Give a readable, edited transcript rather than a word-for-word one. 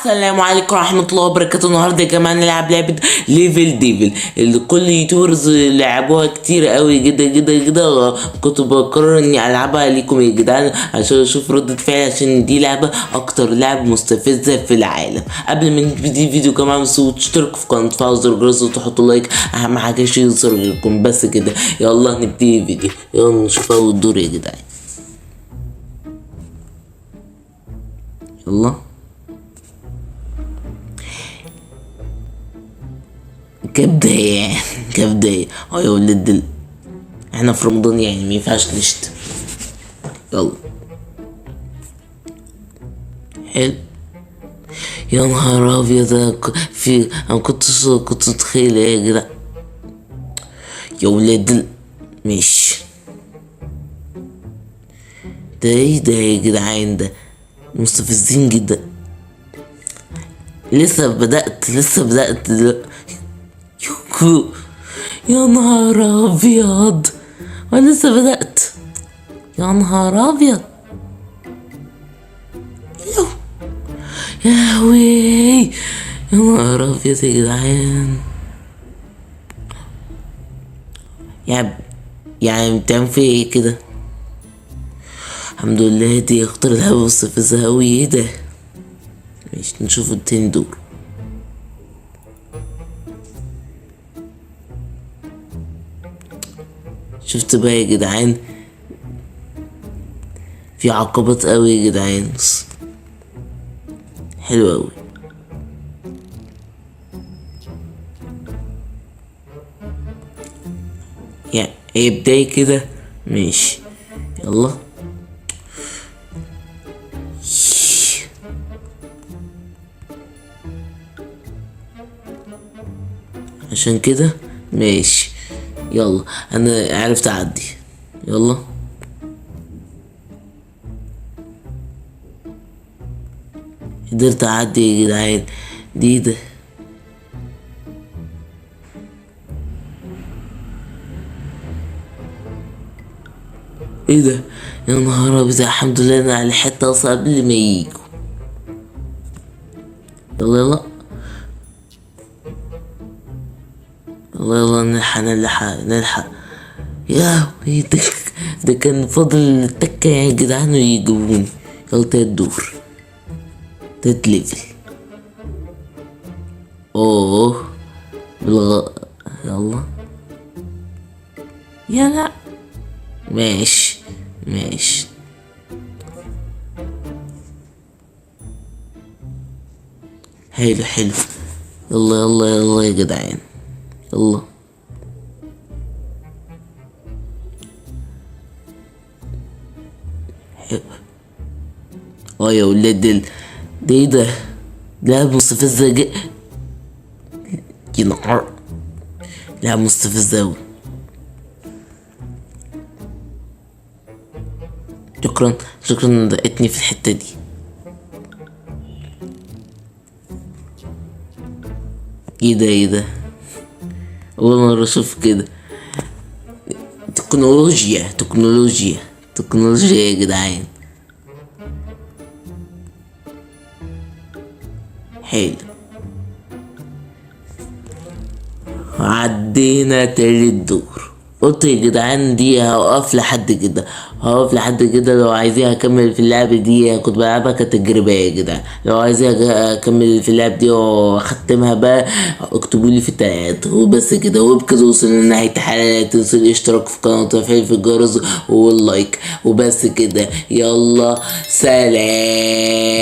السلام عليكم ورحمة الله وبركاته. النهاردة يا جماعة نلعب لعبة ليفل ديفل اللي كل يوتيوبرز لعبوها كتير قوي جدا جدا جدا. كنت بقرر اني العبها ليكم يا جدعان عشان اشوف ردة فعل، عشان دي لعبة اكتر لعبة مستفزة في العالم. قبل ما نبتدي الفيديو يا جماعة متنسوش تشتركوا في قناة، تفعلوا زر الجرس وتحطوا لايك، اهم حاجة يوصل لكم. بس كده يلا نبتدي الفيديو، يلا نشوف اول دور يا جدعان. يلا كبداية كبداية يا ولد احنا في رمضان يعني مينفعش نشتم. يلا حلو. يا نهار ابيض، في انا كنت متخيل ايه يا جدع يا ولاد ماشي. ده ايه ده يا جدعان؟ ده مستفزين جدا. لسه بدأت يوكو. يا نهار ابيض وانا لسه بدأت. يا نهار ابيض يا لهوي. يا نهار ابيض يا جدعان. يعني بتعمل في ايه كده؟ الحمد لله دي اختار الهوا مستفزة اوي. ايه ده؟ ماشي نشوف التاني دور. شفت بقى يا جدعان، في عقبات قوي يا جدعان، حلو قوي. يعني هي بداية كده ماشي. يلا عشان كده ماشي. يلا انا عرفت اعدي. يلا قدرت اعدي يا جدعان. دي ده ايه ده؟ يا نهار ابيض، الحمد لله انا على حته اصلا قبل ما ييجوا. يلا يلا يلا يلا نلحق. يا ده كان فاضل التكة يا جدعان ويجيبوني. يلا تالت دور، تالت ليفل. اوه يلا يلا ماشي. حلو. يلا يا جدعان. يلا يا ولاد ده ايه ده؟ لا مستفزة ينهار. لا مستفزة اوي. شكرا دقتني في الحتة دي. ايه ده اول مرة اشوف كده. تكنولوجيا يا جدعان. حلو، عدينا تالت دور. قلت يا جدعان دي هوقف لحد كده. لو عايزين اكمل في اللعبة دي، كنت بلعبها كتجربة يا جدعان. لو عايزين اكمل في اللعبة دي واختمها بقى، اكتبوا لي في التعليقات. وبس كده، وبكده وصلنا لنهاية الحلقة. لا تنسوا الاشتراك في القناة وتفعيل في الجرس واللايك. وبس كده، يلا سلام.